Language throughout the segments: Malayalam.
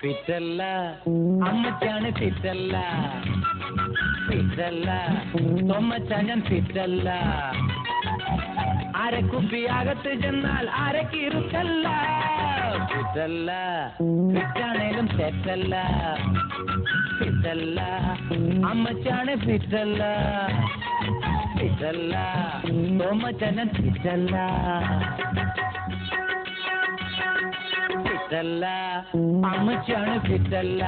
ഫിറ്റല്ല അമ്മച്ചാണ് ഫിറ്റല്ല ഫിറ്റല്ല തൊമ്മച്ചാൻ ഫിറ്റല്ല അരക്കുപ്പി അകത്ത് ചെന്നാൽ അരക്കിരുക്കല്ല ഫിറ്റല്ല ഫിറ്റാണേലും തെറ്റല്ല ഫിറ്റല്ല അമ്മച്ചാണ് ഫിറ്റല്ല ഫിറ്റല്ല തൊമ്മച്ചാൻ ഫിറ്റല്ല ഫിറ്റല്ല അമ്മച്ചാണ് ഫിറ്റല്ല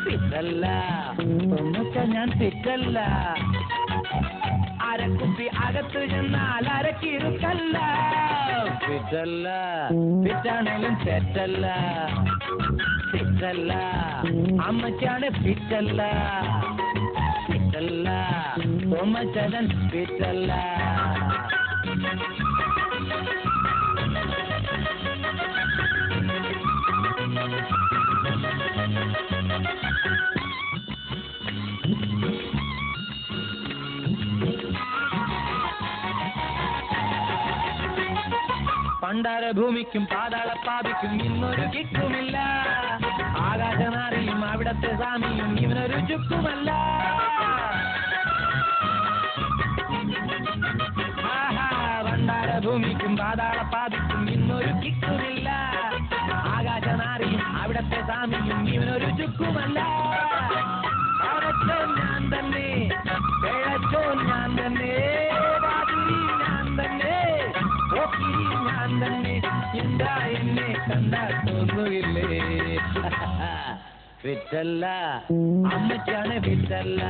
ഫിറ്റല്ല തൊമ്മച്ചാൻ ഫിറ്റല്ല അരക്കുപ്പി അകത്ത് ചെന്നാൽ അരക്കിരുക്കല്ല ഫിറ്റല്ല ഫിറ്റാണേലും തെറ്റല്ല ഫിറ്റല്ല അമ്മച്ചാണ് ഫിറ്റല്ല ഫിറ്റല്ല തൊമ്മച്ചാൻ ഫിറ്റല്ല പണ്ടാര ഭൂമിക്കും പാതാളപ്പാപിക്കും ഇന്നൊരു കിക്കുമില്ല ആകാശനാറിയും അവിടത്തെ സ്വാമിയും ഇവനൊരു ചുക്കുമല്ല പണ്ടാര ഭൂമിക്കും പാതാളപ്പാപിക്കും ഇന്നൊരു കിക്കുമില്ല ആകാശനാറിയും അവിടത്തെ സ്വാമിയും ഇവനൊരു ചുക്കുമല്ല ഞാൻ തന്നെ പിഴച്ചോ ഞാൻ തന്നെ ഞാൻ തന്നെ ഞാൻ തന്നെ എന്താ എന്നെ കണ്ടാൽ തോന്നുകില്ലേ ഫിറ്റല്ല അമ്മച്ചാണ് ഫിറ്റല്ല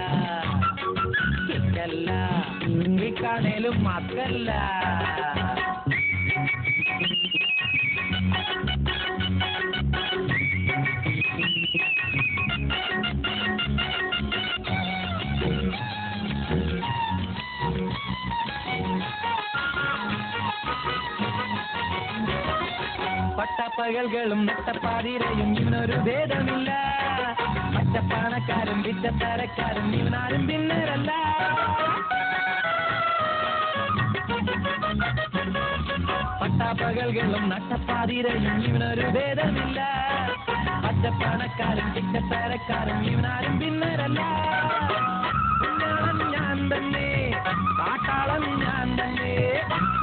ഫിറ്റല്ല ഫിറ്റാണേലും മക്കല്ല പട്ടപ്പകൽകളും നട്ടപ്പാതിരയും ഇവനൊരു ഭേദമില്ല പച്ചപ്പാണക്കാരും വിറ്റത്തരക്കാരും ഇവനാരും പിന്നരല്ല പട്ടപ്പകൽകളും നട്ടപ്പാതിരയും ഇവനൊരു ഭേദമില്ല പച്ചപ്പാണക്കാരും വിറ്റത്തരക്കാരും ഇവനാരും പിന്നരല്ല ഞാൻ തന്നെ കാട്ടാളം ഞാൻ തന്നെ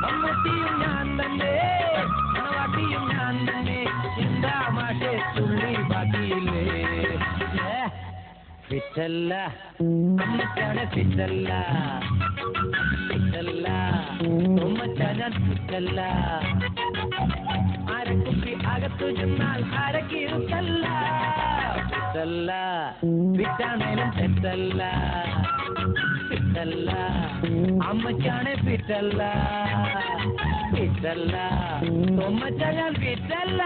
മമ്മൂട്ടിയും ഞാൻ തന്നെ മണവാട്ടിയും ഞാൻ തന്നെ എന്താ മാഷേ തുള്ളി ബാക്കിയില്ലേ ഫിറ്റല്ല അമ്മച്ചാണ് ഫിറ്റല്ല ഫിറ്റല്ല തൊമ്മച്ചാൻ ഫിറ്റല്ല അരക്കുപ്പി അകത്തു ചെന്നാൽ അരക്കിരുക്കല്ല ഫിറ്റല്ല ഫിറ്റാണേലും തെറ്റല്ല ഫിറ്റല്ല അമ്മച്ചാണ് ഫിറ്റല്ല ഫിറ്റല്ല തൊമ്മച്ചാൻ ഫിറ്റല്ല